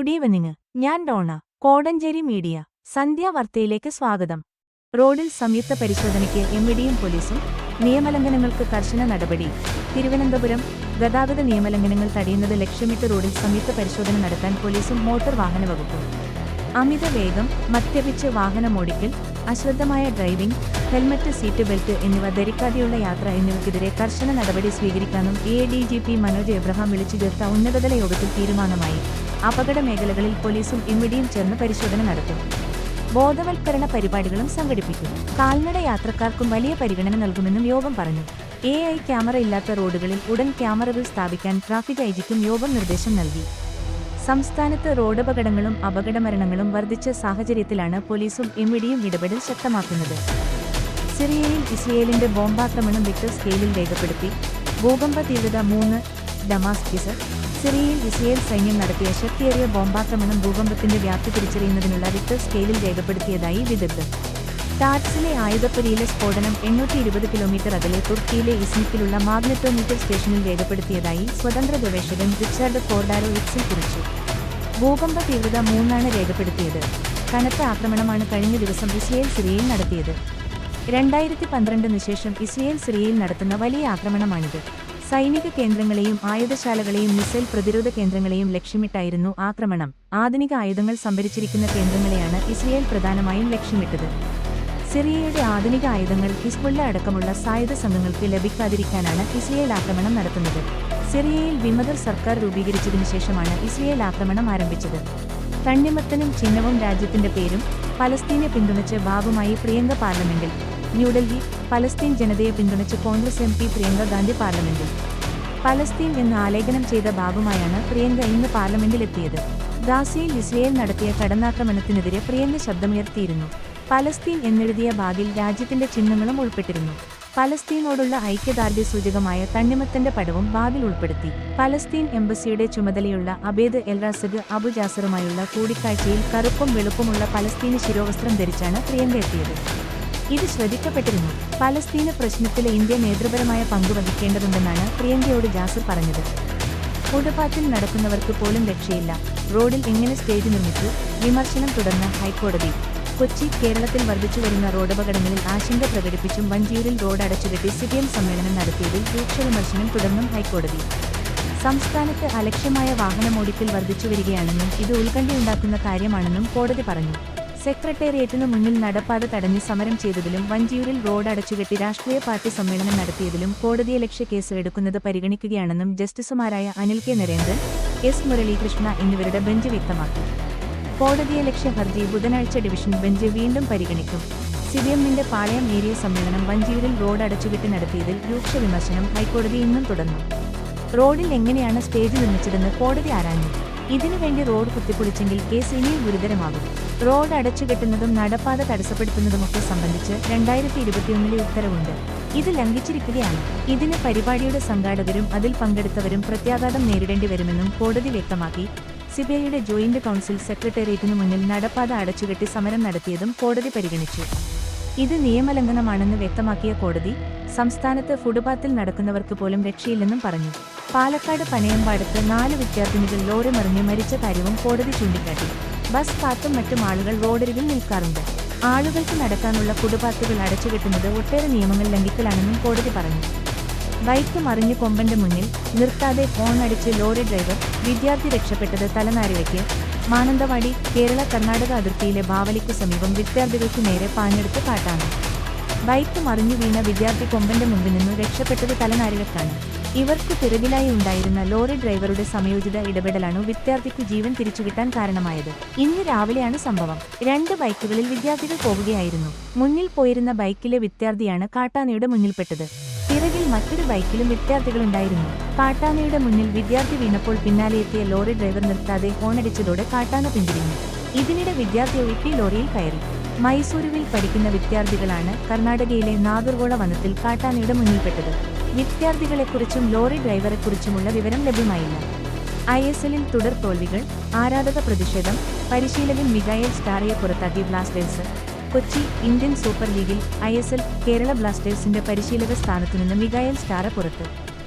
Good evening. ഞാൻ Donna. Kodanchery media. സന്ധ്യാവാർത്തയിലേക്ക് സ്വാഗതം. റോഡിൽ സംയുക്ത പരിശോധനയ്ക്ക് എംഇഡിയും പോലീസും. നിയമലംഘനങ്ങൾക്ക് കർശന നടപടി. തിരുവനന്തപുരം. ഗതാഗത നിയമലംഘനങ്ങൾ തടയുന്നത് ലക്ഷ്യമിട്ട് റോഡിൽ സംയുക്ത പരിശോധന നടത്താൻ പോലീസും മോട്ടോർ വാഹന വകുപ്പും. അമിത വേഗം, മദ്യപിച്ച് വാഹനമോടിക്കൽ, അശ്രദ്ധമായ ഡ്രൈവിംഗ്, ഹെൽമറ്റ്, സീറ്റ് ബെൽറ്റ് എന്നിവ ധരിക്കാതെയുള്ള യാത്ര എന്നിവയ്ക്കെതിരെ കർശന നടപടി സ്വീകരിക്കാനും എഡിജിപി മനോജ് എബ്രഹാം വിളിച്ചു ചേർത്ത ഉന്നതതല യോഗത്തിൽ തീരുമാനമായി. അപകട മേഖലകളിൽ പോലീസും എംഇഡിയും ചേർന്ന് പരിശോധന നടത്തും. ബോധവൽക്കരണ പരിപാടികളും സംഘടിപ്പിക്കും. കാൽനട യാത്രക്കാർക്കും വലിയ പരിഗണന നൽകുമെന്നും യോഗം പറഞ്ഞു. AI ക്യാമറ ഇല്ലാത്ത റോഡുകളിൽ ഉടൻ ക്യാമറകൾ സ്ഥാപിക്കാൻ ട്രാഫിക് ഐജിക്കും യോഗം നിർദ്ദേശം നൽകി. സംസ്ഥാനത്ത് റോഡപകടങ്ങളും അപകടമരണങ്ങളും വർദ്ധിച്ച സാഹചര്യത്തിലാണ് പോലീസും എംഇഡിയും ഇടപെടൽ ശക്തമാക്കുന്നത്. സിറിയയിൽ ഇസ്രയേലിന്റെ ബോംബാക്രമണം റിക്ടർ സ്കെയിലിൽ രേഖപ്പെടുത്തി. ഭൂകമ്പ തീവ്രത 3. ഡമാസ്കസ്. സിറിയയിൽ ഇസ്രയേൽ സൈന്യം നടത്തിയ ശക്തിയേറിയ ബോംബാക്രമണം ഭൂകമ്പത്തിന്റെ വ്യാപ്തി തിരിച്ചറിയുന്നതിനുള്ള റിക്ടർ സ്കെയിലിൽ രേഖപ്പെടുത്തിയതായി വിദഗ്ധർ. ടാർസിലെ ആയുധപ്പുരയിലെ സ്ഫോടനം 820 കിലോമീറ്റർ അകലെ തുർക്കിയിലെ ഇസ്മിക്കിലുള്ള മാഗ്നറ്റോമീറ്റർ സ്റ്റേഷനിൽ രേഖപ്പെടുത്തിയതായി സ്വതന്ത്ര ഗവേഷകൻ റിച്ചാർഡ് കോർഡാരോ എക്സിൽ കുറിച്ചു. ഭൂകമ്പ തീവ്രത 3 രേഖപ്പെടുത്തിയത്. കനത്ത ആക്രമണമാണ് കഴിഞ്ഞ ദിവസം ഇസ്രയേൽ സിറിയയിൽ നടത്തിയത്. 2012 ശേഷം ഇസ്രയേൽ സിറിയയിൽ നടത്തുന്ന വലിയ ആക്രമണമാണിത്. സൈനിക കേന്ദ്രങ്ങളെയും ആയുധശാലകളെയും മിസൈൽ പ്രതിരോധ കേന്ദ്രങ്ങളെയും ലക്ഷ്യമിട്ടായിരുന്നു ആക്രമണം. ആധുനിക ആയുധങ്ങൾ സംഭരിച്ചിരിക്കുന്ന കേന്ദ്രങ്ങളെയാണ് ഇസ്രയേൽ പ്രധാനമായും ലക്ഷ്യമിട്ടത്. സിറിയയുടെ ആധുനിക ആയുധങ്ങൾ ഹിസ്ബുള്ള അടക്കമുള്ള സായുധ സംഘങ്ങൾക്ക് ലഭിക്കാതിരിക്കാനാണ് ഇസ്രയേൽ ആക്രമണം നടത്തുന്നത്. സിറിയയിൽ വിമതർ സർക്കാർ രൂപീകരിച്ചതിനു ശേഷമാണ് ഇസ്രയേൽ ആക്രമണം ആരംഭിച്ചത്. തണ്ണിമത്തനും ചിഹ്നവും രാജ്യത്തിന്റെ പേരും പലസ്തീനെ പിന്തുണച്ച് ബാബുമായി പ്രിയങ്ക പാർലമെന്റിൽ. ന്യൂഡൽഹി. പലസ്തീൻ ജനതയെ പിന്തുണച്ച് കോൺഗ്രസ് MP പ്രിയങ്ക ഗാന്ധി പാർലമെന്റിൽ. പലസ്തീൻ എന്ന് ആലേഖനം ചെയ്ത ബാബുമായാണ് പ്രിയങ്ക ഇന്ന് പാർലമെന്റിലെത്തിയത്. ഗാസയിൽ ഇസ്രയേൽ നടത്തിയ കടന്നാക്രമണത്തിനെതിരെ പ്രിയങ്ക ശബ്ദമുയർത്തിയിരുന്നു. പലസ്തീൻ എന്നെഴുതിയ ബാഗിൽ രാജ്യത്തിന്റെ ചിഹ്നങ്ങളും ഉൾപ്പെട്ടിരുന്നു. പലസ്തീനോടുള്ള ഐക്യദാർഢ്യ സൂചകമായ തണ്ണിമത്തന്റെ പടവും ബാഗിൽ ഉൾപ്പെടുത്തി. പലസ്തീൻ എംബസിയുടെ ചുമതലയുള്ള അബേദ് എൽറാസഗ് അബു ജാസറുമായുള്ള കൂടിക്കാഴ്ചയിൽ കറുപ്പും വെളുപ്പുമുള്ള പലസ്തീന് ശിരോവസ്ത്രം ധരിച്ചാണ് പ്രിയങ്ക എത്തിയത്. ഇത് ശ്രദ്ധിക്കപ്പെട്ടിരുന്നു. പലസ്തീന് പ്രശ്നത്തിലെ ഇന്ത്യ നേതൃപരമായ പങ്ക് വഹിക്കേണ്ടതുണ്ടെന്നാണ് പ്രിയങ്കയോട് ജാസർ പറഞ്ഞത്. ഫുട്പാത്തിൽ നടക്കുന്നവർക്ക് പോലും രക്ഷയില്ല. റോഡിൽ എങ്ങനെ സ്റ്റേജ് നിർമ്മിച്ചു? വിമർശനം തുടർന്ന ഹൈക്കോടതി. കൊച്ചി. കേരളത്തിൽ വർദ്ധിച്ചുവരുന്ന റോഡപകടങ്ങളിൽ ആശങ്ക പ്രകടിപ്പിച്ചും വഞ്ചിയൂരിൽ റോഡ് അടച്ചുകെട്ടി CPM സമ്മേളനം നടത്തിയതിൽ രൂക്ഷ വിമർശനം തുടർന്നും ഹൈക്കോടതി. സംസ്ഥാനത്ത് അലക്ഷ്യമായ വാഹനമോടിക്കൽ വർദ്ധിച്ചുവരികയാണെന്നും ഇത് ഉത്കണ്ഠയുണ്ടാക്കുന്ന കാര്യമാണെന്നും കോടതി പറഞ്ഞു. സെക്രട്ടേറിയറ്റിനു മുന്നിൽ നടപ്പാത തടഞ്ഞ് സമരം ചെയ്തതിലും വഞ്ചിയൂരിൽ റോഡ് അടച്ചുകെട്ടി രാഷ്ട്രീയ പാർട്ടി സമ്മേളനം നടത്തിയതിലും കോടതിയലക്ഷ്യ കേസ് എടുക്കുന്നത് പരിഗണിക്കുകയാണെന്നും ജസ്റ്റിസുമാരായ അനിൽ K. നരേന്ദ്രൻ, S. മുരളീകൃഷ്ണ എന്നിവരുടെ ബെഞ്ച് വ്യക്തമാക്കി. കോടതിയലക്ഷ്യ ഹർജി ബുധനാഴ്ച ഡിവിഷൻ ബെഞ്ച് വീണ്ടും പരിഗണിക്കും. CPMന്റെ പാളയം ഏരിയ സമ്മേളനം വഞ്ചിയൂരിൽ റോഡ് അടച്ചുകെട്ടി നടത്തിയതിൽ രൂക്ഷ വിമർശനം ഹൈക്കോടതി ഇന്നും തുടർന്നു. റോഡിൽ എങ്ങനെയാണ് സ്റ്റേജ് നിർമ്മിച്ചതെന്ന് കോടതി ആരാഞ്ഞു. ഇതിനുവേണ്ടി റോഡ് കുത്തിപ്പൊളിച്ചെങ്കിൽ കേസ് ഇനിയും ഗുരുതരമാകും. റോഡ് അടച്ചുകെട്ടുന്നതും നടപ്പാത തടസ്സപ്പെടുത്തുന്നതുമൊക്കെ സംബന്ധിച്ച് 2021 ഉത്തരവുണ്ട്. ഇത് ലംഘിച്ചിരിക്കുകയാണ്. ഇതിന് പരിപാടിയുടെ സംഘാടകരും അതിൽ പങ്കെടുത്തവരും പ്രത്യാഘാതം നേരിടേണ്ടി വരുമെന്നും കോടതി വ്യക്തമാക്കി. CBIയുടെ ജോയിന്റ് കൗൺസിൽ സെക്രട്ടേറിയറ്റിനു മുന്നിൽ നടപ്പാത അടച്ചുകെട്ടി സമരം നടത്തിയതും കോടതി പരിഗണിച്ചു. ഇത് നിയമലംഘനമാണെന്ന് വ്യക്തമാക്കിയ കോടതി സംസ്ഥാനത്ത് ഫുട്പാത്തിൽ നടക്കുന്നവർക്ക് പോലും രക്ഷയില്ലെന്നും പറഞ്ഞു. പാലക്കാട് പനയമ്പാടത്ത് 4 വിദ്യാർത്ഥിനികൾ ലോറി മറിഞ്ഞ് മരിച്ച കാര്യവും കോടതി ചൂണ്ടിക്കാട്ടി. ബസ് കാത്തും മറ്റും ആളുകൾ റോഡരികിൽ നിൽക്കാറുണ്ട്. ആളുകൾക്ക് നടക്കാനുള്ള ഫുട്പാത്തുകൾ അടച്ചുകെട്ടുന്നത് ഒട്ടേറെ നിയമങ്ങൾ ലംഘിക്കലാണെന്നും കോടതി പറഞ്ഞു. ബൈക്ക് മറിഞ്ഞ് കൊമ്പന്റെ മുന്നിൽ നിർത്താതെ ഫോൺ അടിച്ച് ലോറി ഡ്രൈവർ. വിദ്യാർത്ഥി രക്ഷപ്പെട്ടത് തലനാരിഴയ്ക്ക്. മാനന്തവാടി. കേരള കർണാടക അതിർത്തിയിലെ ബാവലിക്കു സമീപം വിദ്യാർത്ഥികൾക്കു നേരെ പാഞ്ഞെടുത്ത് കാട്ടാന. ബൈക്ക് മറിഞ്ഞു വീണ വിദ്യാർത്ഥി കൊമ്പന്റെ മുമ്പിൽ നിന്നു രക്ഷപ്പെട്ടത് തലനാരിഴക്കാണ്. ഇവർക്ക് പിറകിലായി ഉണ്ടായിരുന്ന ലോറി ഡ്രൈവറുടെ സമയോചിത ഇടപെടലാണ് വിദ്യാർത്ഥിക്കു ജീവൻ തിരിച്ചുകിട്ടാൻ കാരണമായത്. ഇന്ന് രാവിലെയാണ് സംഭവം. 2 ബൈക്കുകളിൽ വിദ്യാർത്ഥികൾ പോകുകയായിരുന്നു. മുന്നിൽ പോയിരുന്ന ബൈക്കിലെ വിദ്യാർത്ഥിയാണ് കാട്ടാനയുടെ മുന്നിൽപ്പെട്ടത്. പിറകിൽ മറ്റൊരു ബൈക്കിലും വിദ്യാർത്ഥികളുണ്ടായിരുന്നു. കാട്ടാനയുടെ മുന്നിൽ വിദ്യാർത്ഥി വീണപ്പോൾ പിന്നാലെയെത്തിയ ലോറി ഡ്രൈവർ നിർത്താതെ ഹോണടിച്ചതോടെ കാട്ടാന പിന്തിരിഞ്ഞു. ഇതിനിടെ വിദ്യാർത്ഥി ഒഴിപ്പി ലോറിയിൽ കയറി. മൈസൂരുവിൽ പഠിക്കുന്ന വിദ്യാർത്ഥികളാണ് കർണാടകയിലെ നാഗർകോള വനത്തിൽ കാട്ടാനയുടെ മുന്നിൽപ്പെട്ടത്. വിദ്യാർത്ഥികളെക്കുറിച്ചും ലോറി ഡ്രൈവറെക്കുറിച്ചുമുള്ള വിവരം ലഭ്യമായില്ല. ISLൽ തുടർ തോൽവികൾ. ആരാധക പ്രതിഷേധം. പരിശീലകൻ മിഗായേൽ സ്റ്റാറയെ പുറത്താക്കി ബ്ലാസ്റ്റേഴ്സ്. കൊച്ചി. ഇന്ത്യൻ സൂപ്പർ ലീഗിൽ ISL കേരള ബ്ലാസ്റ്റേഴ്സിന്റെ പരിശീലക സ്ഥാനത്തുനിന്ന് മിഗായേൽ സ്റ്റാറ പുറത്ത്.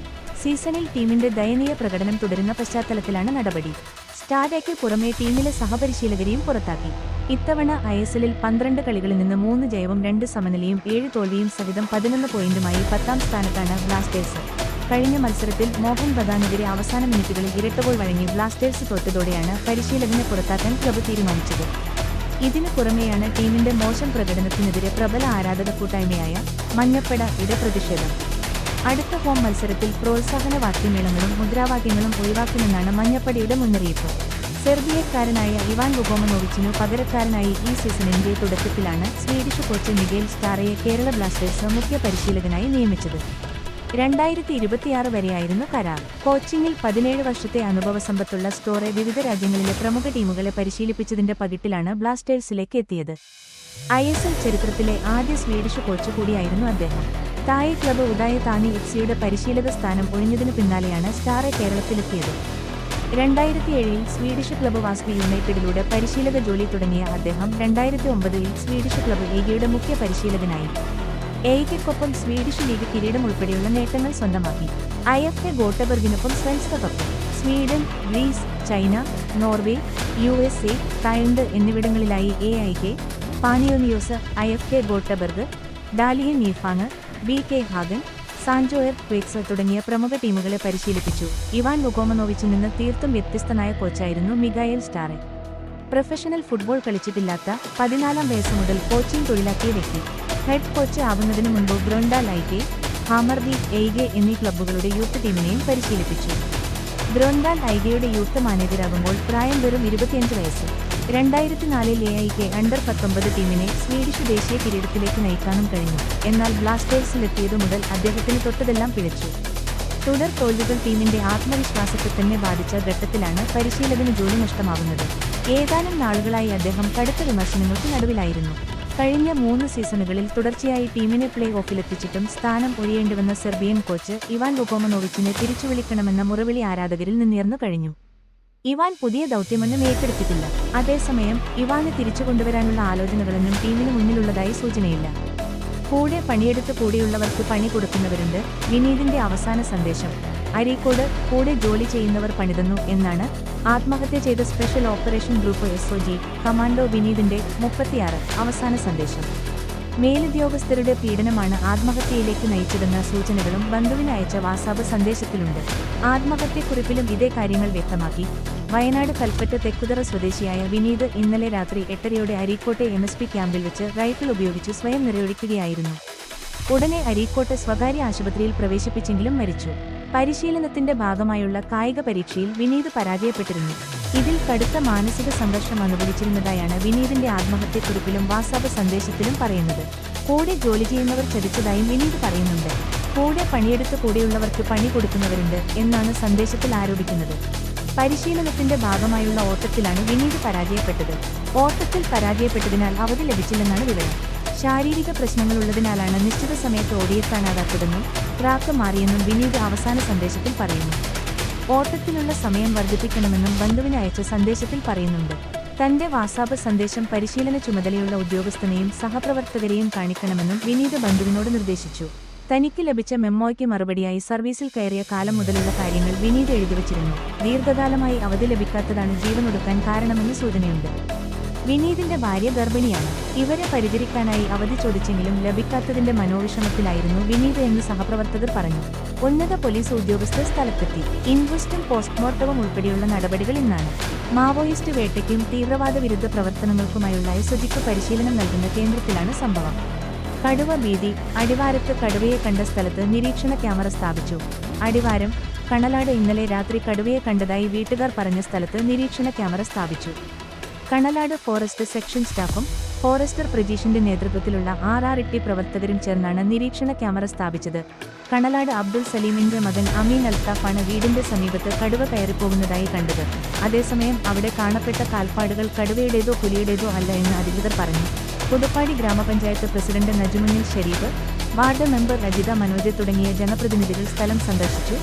സീസണിൽ ടീമിന്റെ ദയനീയ പ്രകടനം തുടരുന്ന പശ്ചാത്തലത്തിലാണ് നടപടി. സ്റ്റാരയ്ക്ക് പുറമെ ടീമിലെ സഹപരിശീലകരെയും പുറത്താക്കി. ഇത്തവണ ഐഎസ്എല്ലിൽ 12 കളികളിൽ നിന്ന് 3 ജയവും 2 സമനിലയും 7 തോൽവിയും സഹിതം 11 പോയിന്റുമായി 10ാം സ്ഥാനത്താണ് ബ്ലാസ്റ്റേഴ്സ്. കഴിഞ്ഞ മത്സരത്തിൽ മോഹൻ ബഗാനെതിരെ അവസാന മിനിറ്റുകളിൽ ഇരട്ടഗോൾ വഴങ്ങി ബ്ലാസ്റ്റേഴ്സ് തോറ്റതോടെയാണ് പരിശീലകനെ പുറത്താക്കാൻ ക്ലബ്ബ് തീരുമാനിച്ചത്. ഇതിനു പുറമെയാണ് ടീമിന്റെ മോശം പ്രകടനത്തിനെതിരെ പ്രബല ആരാധക കൂട്ടായ്മയായ മഞ്ഞപ്പട പ്രതിഷേധം. അടുത്ത ഹോം മത്സരത്തിൽ പ്രോത്സാഹന വാക്യമേളങ്ങളും മുദ്രാവാക്യങ്ങളും ഒഴിവാക്കുമെന്നാണ് മഞ്ഞപ്പടയുടെ മുന്നറിയിപ്പ്. സെർബിയക്കാരനായ ഇവാൻ വുകോമനോവിച്ചിനു പകരക്കാരനായി ഈ സീസണിന്റെ തുടക്കത്തിലാണ് സ്വീഡിഷ് കോച്ച് മിഗേൽ സ്റ്റാറയെ കേരള ബ്ലാസ്റ്റേഴ്സ് മുഖ്യ പരിശീലകനായി നിയമിച്ചത്. 2026 വരെയായിരുന്നു കരാർ. കോച്ചിങ്ങിൽ 17 വർഷത്തെ അനുഭവസമ്പത്തുള്ള സ്റ്റോറെ വിവിധ രാജ്യങ്ങളിലെ പ്രമുഖ ടീമുകളെ പരിശീലിപ്പിച്ചതിന്റെ പകിട്ടിലാണ് ബ്ലാസ്റ്റേഴ്സിലേക്ക് എത്തിയത്. ഐഎസ്എൽ ചരിത്രത്തിലെ ആദ്യ സ്വീഡിഷ് കോച്ച് കൂടിയായിരുന്നു അദ്ദേഹം. തായ് ക്ലബ്ബ് ഉദായ താനി എഫ്സിയുടെ പരിശീലക സ്ഥാനം ഒഴിഞ്ഞതിനു പിന്നാലെയാണ് സ്റ്റാറെ കേരളത്തിലെത്തിയത്. 2007-ൽ സ്വീഡിഷ് ക്ലബ്ബ് വാസ്കി യുണൈറ്റഡിലൂടെ പരിശീലക ജോലി തുടങ്ങിയ അദ്ദേഹം 2009-ൽ സ്വീഡിഷ് ക്ലബ്ബ് എയ്ഗയുടെ മുഖ്യ പരിശീലകനായി. എയ്ഗയ്ക്കൊപ്പം സ്വീഡിഷ് ലീഗ് കിരീടം ഉൾപ്പെടെയുള്ള നേട്ടങ്ങൾ സ്വന്തമാക്കി. ഐഎഫ്കെ ഗോട്ടബർഗിനൊപ്പം Svenska cup, Sweden, Greece, China, Norway, USA, Thailand എന്നിവിടങ്ങളിലായി AIK, Panionios, IFK Goteborg, Dalian നീഫാങ്, BK ഹാഗൻ, സാൻജോയർ ക്വേക്സ് തുടങ്ങിയ പ്രമുഖ ടീമുകളെ പരിശീലിപ്പിച്ചു. ഇവാൻ വുകോമനോവിച്ചിൽ നിന്ന് തീർത്തും വ്യത്യസ്തനായ കോച്ചായിരുന്നു മിഗായേൽ സ്റ്റാറെ. പ്രൊഫഷണൽ ഫുട്ബോൾ കളിച്ചിട്ടില്ലാത്ത 14-ാം വയസ്സ് മുതൽ കോച്ചിംഗ് തൊഴിലാക്കിയ വ്യക്തി. ഹെഡ് കോച്ച് ആവുന്നതിനു മുൻപ് ബ്രോണ്ടാൽ ഐഗെ, ഹാമർബി, എയ്ഗെ എന്നീ ക്ലബ്ബുകളുടെ യൂത്ത് ടീമിനെയും പരിശീലിപ്പിച്ചു. ബ്രോണ്ടാൽ ഐഗയുടെ യൂത്ത് മാനേജരാകുമ്പോൾ പ്രായം വെറും 25 വയസ്സ്. 2004-ൽ എഐകെ അണ്ടർ-19 ടീമിനെ സ്വീഡിഷ് ദേശീയ കിരീടത്തിലേക്ക് നയിക്കാനും കഴിഞ്ഞു. എന്നാൽ ബ്ലാസ്റ്റേഴ്സിലെത്തിയതു മുതൽ അദ്ദേഹത്തിന് തൊട്ടതെല്ലാം പിഴച്ചു. തുടർ തോൽവികൾ ടീമിന്റെ ആത്മവിശ്വാസത്തെ തന്നെ ബാധിച്ച ഘട്ടത്തിലാണ് പരിശീലകന് ജോലി നഷ്ടമാവുന്നത്. ഏതാനും നാളുകളായി അദ്ദേഹം കടുത്ത വിമർശനങ്ങൾക്ക് നടുവിലായിരുന്നു. കഴിഞ്ഞ 3 സീസണുകളിൽ തുടർച്ചയായി ടീമിനെ പ്ലേ ഓഫിലെത്തിച്ചിട്ടും സ്ഥാനം ഒഴിയേണ്ടിവന്ന സെർബിയൻ കോച്ച് ഇവാൻ വുകോമനോവിച്ചിനെ തിരിച്ചുവിളിക്കണമെന്ന മുറവിളി ആരാധകരിൽ നിന്നുയർന്നു കഴിഞ്ഞു. ഇവാൻ പുതിയ ദൗത്യമൊന്നും ഏറ്റെടുത്തിട്ടില്ല. അതേസമയം ഇവാനെ തിരിച്ചുകൊണ്ടുവരാനുള്ള ആലോചനകളൊന്നും ടീമിന് മുന്നിലുള്ളതായി സൂചനയില്ല. കൂടെ പണിയെടുത്ത് കൂടെയുള്ളവർക്ക് പണി കൊടുക്കുന്നവരുണ്ട്. വിനീതിന്റെ അവസാന സന്ദേശം. അരീക്കോട് കൂടെ ജോലി ചെയ്യുന്നവർ പണിതന്നു എന്നാണ് ആത്മഹത്യ ചെയ്ത special operation group SOG commando വിനീതിന്റെ 36 അവസാന സന്ദേശം. മേലുദ്യോഗസ്ഥരുടെ പീഡനമാണ് ആത്മഹത്യയിലേക്ക് നയിച്ചതെന്ന സൂചനകളും ബന്ധുവിന് അയച്ച വാട്സാപ്പ് സന്ദേശത്തിലുണ്ട്. ആത്മഹത്യക്കുറിപ്പിലും ഇതേ കാര്യങ്ങൾ വ്യക്തമാക്കി. വയനാട് കൽപ്പറ്റ തെക്കുതറ സ്വദേശിയായ വിനീത് ഇന്നലെ രാത്രി 8:30-യോടെ അരീക്കോട്ടെ MSP ക്യാമ്പിൽ വെച്ച് റൈഫിൾ ഉപയോഗിച്ച് സ്വയം നിറയൊഴിക്കുകയായിരുന്നു. ഉടനെ അരീക്കോട്ടെ സ്വകാര്യ ആശുപത്രിയിൽ പ്രവേശിപ്പിച്ചെങ്കിലും മരിച്ചു. പരിശീലനത്തിന്റെ ഭാഗമായുള്ള കായിക പരീക്ഷയിൽ വിനീത് പരാജയപ്പെട്ടിരുന്നു. ഇതിൽ കടുത്ത മാനസിക സംഘർഷം അനുഭവിച്ചിരുന്നതായാണ് വിനീതിന്റെ ആത്മഹത്യക്കുറിപ്പിലും വാട്സാപ്പ് സന്ദേശത്തിലും പറയുന്നത്. കൂടെ ജോലി ചെയ്യുന്നവർ ചതിച്ചതായും വിനീത് പറയുന്നുണ്ട്. കൂടെ പണിയെടുത്ത് കൂടെയുള്ളവർക്ക് പണി കൊടുക്കുന്നവരുണ്ട് എന്നാണ് സന്ദേശത്തിൽ ആരോപിക്കുന്നത്. പരിശീലനത്തിന്റെ ഭാഗമായുള്ള ഓട്ടത്തിലാണ് വിനീത് പരാജയപ്പെട്ടത്. ഓട്ടത്തിൽ പരാജയപ്പെട്ടതിനാൽ അവധി ലഭിച്ചില്ലെന്നാണ് വിവരം. ശാരീരിക പ്രശ്നങ്ങളുള്ളതിനാലാണ് നിശ്ചിത സമയത്ത് ഓടിയെത്താനാകാത്തതെന്നും ട്രാക്ക് മാറിയെന്നും വിനീത് അവസാന സന്ദേശത്തിൽ പറയുന്നു. ഓട്ടത്തിനുള്ള സമയം വർദ്ധിപ്പിക്കണമെന്നും ബന്ധുവിന് അയച്ച സന്ദേശത്തിൽ പറയുന്നുണ്ട്. തന്റെ വാട്സാപ്പ് സന്ദേശം പരിശീലന ചുമതലയുള്ള ഉദ്യോഗസ്ഥനെയും സഹപ്രവർത്തകരെയും കാണിക്കണമെന്നും വിനീത് ബന്ധുവിനോട് നിർദ്ദേശിച്ചു. തനിക്ക് ലഭിച്ച മെമ്മോയ്ക്ക് മറുപടിയായി സർവീസിൽ കയറിയ കാലം മുതലുള്ള കാര്യങ്ങൾ വിനീത് എഴുതിവച്ചിരുന്നു. ദീർഘകാലമായി അവധി ലഭിക്കാത്തതാണ് ജീവനൊടുക്കാൻ കാരണമെന്ന് സൂചനയുണ്ട്. വിനീതിന്റെ ഭാര്യ ഗർഭിണിയാണ്. ഇവരെ പരിചരിക്കാനായി അവധി ചോദിച്ചെങ്കിലും ലഭിക്കാത്തതിന്റെ മനോവിഷമത്തിലായിരുന്നു വിനീത് എന്ന് സഹപ്രവർത്തകർ പറഞ്ഞു. ഉന്നത പോലീസ് ഉദ്യോഗസ്ഥർ സ്ഥലത്തെത്തി. ഇൻക്വസ്റ്റും പോസ്റ്റ്മോർട്ടവും ഉൾപ്പെടെയുള്ള നടപടികൾ ഇന്നാണ്. മാവോയിസ്റ്റ് വേട്ടയ്ക്കും തീവ്രവാദ വിരുദ്ധ പ്രവർത്തനങ്ങൾക്കുമായുള്ള SOGക്ക് പരിശീലനം നൽകുന്ന കേന്ദ്രത്തിലാണ് സംഭവം. കടുവ ഭീതി. അടിവാരത്ത് കടുവയെ കണ്ട സ്ഥലത്ത് നിരീക്ഷണ ക്യാമറ സ്ഥാപിച്ചു. അടിവാരം, കണലാട് ഇന്നലെ രാത്രി കടുവയെ കണ്ടതായി വീട്ടുകാർ പറഞ്ഞ സ്ഥലത്ത് നിരീക്ഷണ ക്യാമറ സ്ഥാപിച്ചു. കണലാട് ഫോറസ്റ്റ് സെക്ഷൻ സ്റ്റാഫും ഫോറസ്റ്റർ പ്രജീഷിന്റെ നേതൃത്വത്തിലുള്ള RRT പ്രവർത്തകരും ചേർന്നാണ് നിരീക്ഷണ ക്യാമറ സ്ഥാപിച്ചത്. കണലാട് അബ്ദുൾ സലീമിന്റെ മകൻ അമീൻ അൽത്താഫാണ് വീടിന്റെ സമീപത്ത് കടുവ കയറിപ്പോകുന്നതായി കണ്ടത്. അതേസമയം അവിടെ കാണപ്പെട്ട കാൽപ്പാടുകൾ കടുവയുടേതോ പുലിയുടേതോ അല്ല എന്ന് അധികൃതർ പറഞ്ഞു. പുതുപ്പാടി ഗ്രാമപഞ്ചായത്ത് പ്രസിഡന്റ് നജ്മുന്നിൽ ഷരീഫ്, വാർഡ് മെമ്പർ അജിത മനോജ് തുടങ്ങിയ ജനപ്രതിനിധികൾ സ്ഥലം സന്ദർശിച്ചു.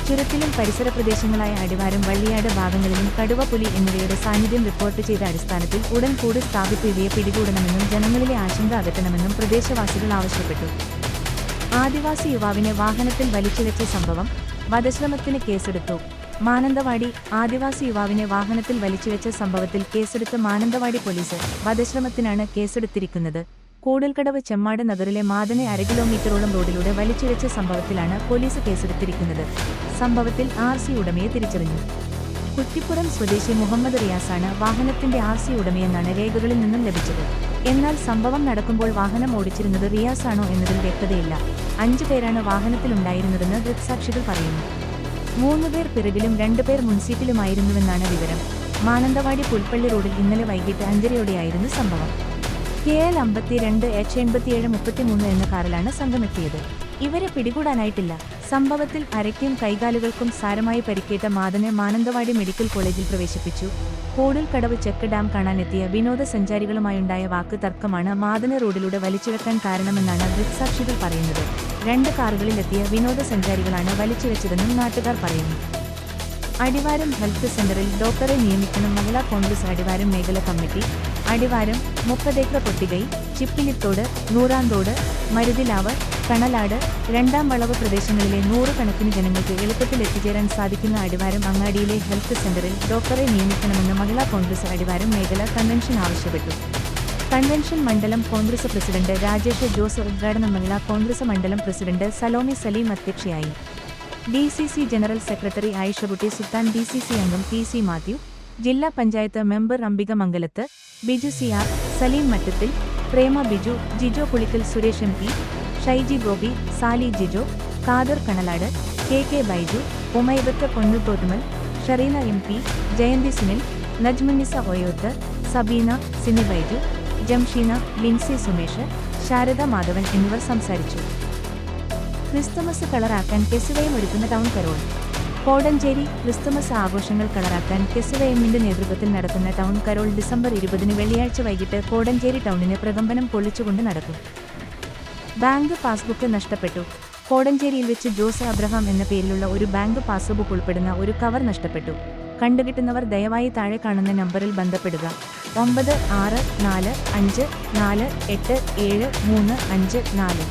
ചുരത്തിലും പരിസര പ്രദേശങ്ങളായ അടിവാരം, വള്ളിയാട് ഭാഗങ്ങളിലും കടുവ, പുലി എന്നിവയുടെ സാന്നിധ്യം റിപ്പോർട്ട് ചെയ്ത അടിസ്ഥാനത്തിൽ ഉടൻ കൂട് സ്ഥാപിച്ച് ഇവയെ പിടികൂടണമെന്നും ജനങ്ങളിലെ ആശങ്ക അകറ്റണമെന്നും പ്രദേശവാസികൾ ആവശ്യപ്പെട്ടു. ആദിവാസി യുവാവിനെ വാഹനത്തിൽ വലിച്ചിഴച്ച സംഭവം. വധശ്രമത്തിന് കേസെടുത്തു. മാനന്തവാടി ആദിവാസി യുവാവിനെ വാഹനത്തിൽ വലിച്ചുവെച്ച സംഭവത്തിൽ കേസെടുത്ത് മാനന്തവാടി പോലീസ്. വധശ്രമത്തിനാണ് കേസെടുത്തിരിക്കുന്നത്. കൂടൽക്കടവ് ചെമ്മാട് നഗറിലെ മാതനെ 1/2 കിലോമീറ്ററോളം റോഡിലൂടെ വലിച്ചിഴച്ച സംഭവത്തിലാണ് പോലീസ് കേസെടുത്തിരിക്കുന്നത്. സംഭവത്തിൽ RC ഉടമയെ തിരിച്ചറിഞ്ഞു. കുറ്റിപ്പുറം സ്വദേശി മുഹമ്മദ് റിയാസാണ് വാഹനത്തിന്റെ RC ഉടമയെന്നാണ് രേഖകളിൽ നിന്നും ലഭിച്ചത്. എന്നാൽ സംഭവം നടക്കുമ്പോൾ വാഹനം ഓടിച്ചിരുന്നത് റിയാസാണോ എന്നതിൽ വ്യക്തതയില്ല. 5 പേരാണ് വാഹനത്തിലുണ്ടായിരുന്നതെന്ന് ദൃക്സാക്ഷികൾ പറയുന്നു. 3 പേർ പിറകിലും 2 പേർ മുൻസീറ്റിലുമായിരുന്നുവെന്നാണ് വിവരം. മാനന്തവാടി പുൽപ്പള്ളി റോഡിൽ ഇന്നലെ വൈകിട്ട് 5:30യോടെയായിരുന്നു സംഭവം. KL 52 H87 33 എന്ന കാറിലാണ് സംഘമെത്തിയത്. ഇവരെ പിടികൂടാനായിട്ടില്ല. സംഭവത്തിൽ അരയ്ക്കും കൈകാലുകൾക്കും സാരമായി പരിക്കേറ്റ മാതനെ മാനന്തവാടി മെഡിക്കൽ കോളേജിൽ പ്രവേശിപ്പിച്ചു. കൂടൽക്കടവ് ചെക്ക് ഡാം കാണാനെത്തിയ വിനോദസഞ്ചാരികളുമായുണ്ടായ വാക്ക് തർക്കമാണ് മാതനെ റോഡിലൂടെ വലിച്ചിഴക്കാൻ കാരണമെന്നാണ് ദൃക്സാക്ഷികൾ പറയുന്നത്. 2 കാറുകളിലെത്തിയ വിനോദസഞ്ചാരികളാണ് വലിച്ചിഴച്ചതെന്നും നാട്ടുകാർ പറയുന്നു. അടിവാരം ഹെൽത്ത് സെന്ററിൽ ഡോക്ടറെ നിയമിക്കണം മഹിളാ കോൺഗ്രസ് അടിവാരം മേഖല കമ്മിറ്റി. അടിവാരം 30 ഏക്കർ പൊട്ടികൈ, ചിപ്പിലിത്തോട്, നൂറാന്തോട്, മരുതിലാവ്, കണലാട്, 2ാം വളവ് പ്രദേശങ്ങളിലെ 100 കണക്കിന് ജനങ്ങൾക്ക് എളുപ്പത്തിൽ എത്തിച്ചേരാൻ സാധിക്കുന്ന അടിവാരം അങ്ങാടിയിലെ ഹെൽത്ത് സെന്ററിൽ ഡോക്ടറെ നിയമിക്കണമെന്ന് മഹിളാ കോൺഗ്രസ് അടിവാരം മേഖല കൺവെൻഷൻ ആവശ്യപ്പെട്ടു. കൺവെൻഷൻ മണ്ഡലം കോൺഗ്രസ് പ്രസിഡന്റ് രാജേഷ് ജോസ് ഉദ്ഘാടനം. മഹിളാ കോൺഗ്രസ് മണ്ഡലം പ്രസിഡന്റ് സലോമി സലീം അധ്യക്ഷയായി. DCC general secretary Ayishakutty Sultan, DCC അംഗം TC മാത്യു, ജില്ലാ panchayat member Ambika Mangalath, Biju CR, Salim Mattathil, Prema Biju, Jijo Pulickal, Suresh MP, Shyji Gopi, Sali Jijo, Khader Kanalad, KK Baiju, Umaibath Ponnuthottumal, Shareena MP, Jayanthi Sunil, Najmunnisa Oyoth, Sabeena, Sini Baiju, Jamsheena, Lincy Sumesh, Sharada Madhavan എന്നിവർ സംസാരിച്ചു. ക്രിസ്തുമസ് കളറാക്കാൻ കെസുവയം ഒരുക്കുന്ന ടൗൺ കരോൾ. കോടഞ്ചേരി ക്രിസ്തുമസ് ആഘോഷങ്ങൾ കളറാക്കാൻ കെസുവയമ്മിന്റെ നേതൃത്വത്തിൽ നടക്കുന്ന ടൗൺ കരോൾ ഡിസംബർ 20 വെള്ളിയാഴ്ച വൈകിട്ട് കോടഞ്ചേരി ടൗണിന് പ്രകമ്പനം കൊള്ളിച്ചുകൊണ്ട് നടക്കും. ബാങ്ക് പാസ്ബുക്ക് നഷ്ടപ്പെട്ടു. കോടഞ്ചേരിയിൽ വെച്ച് ജോസ് അബ്രഹാം എന്ന പേരിലുള്ള ഒരു ബാങ്ക് പാസ്ബുക്ക് ഉൾപ്പെടുന്ന ഒരു കവർ നഷ്ടപ്പെട്ടു. കണ്ടുകിട്ടുന്നവർ ദയവായി താഴെ കാണുന്ന നമ്പറിൽ ബന്ധപ്പെടുക. 9645487354.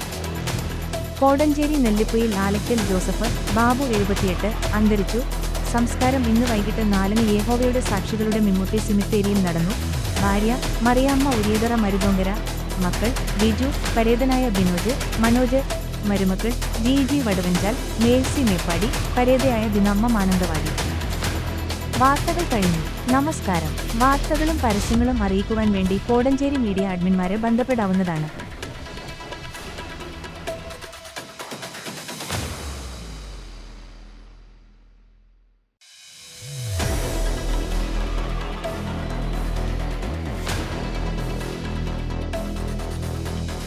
കോടഞ്ചേരി നെല്ലിപ്പുയിൽ ആലക്കൽ ജോസഫ് ബാബു 78 അന്തരിച്ചു. സംസ്കാരം ഇന്ന് വൈകിട്ട് 4-ന് യഹോവയുടെ സാക്ഷികളുടെ മിമ്മൂട്ടി സിമിത്തേരിയിൽ നടന്നു. ഭാര്യ മറിയാമ്മ ഉരിയതറ മരുതോങ്കര, മക്കൾ ബിജു, പരേതനായ ബിനോജ്, മനോജ്, മരുമക്കൾ GG വടവഞ്ചാൽ, മേഴ്സി മേപ്പാടി, പരേതയായ ദിനമ്മ മാനന്തവാടി. വാർത്തകൾ കഴിഞ്ഞു. നമസ്കാരം. വാർത്തകളും പരസ്യങ്ങളും അറിയിക്കുവാൻ വേണ്ടി കോടഞ്ചേരി മീഡിയ അഡ്മിന്മാരെ ബന്ധപ്പെടാവുന്നതാണ്.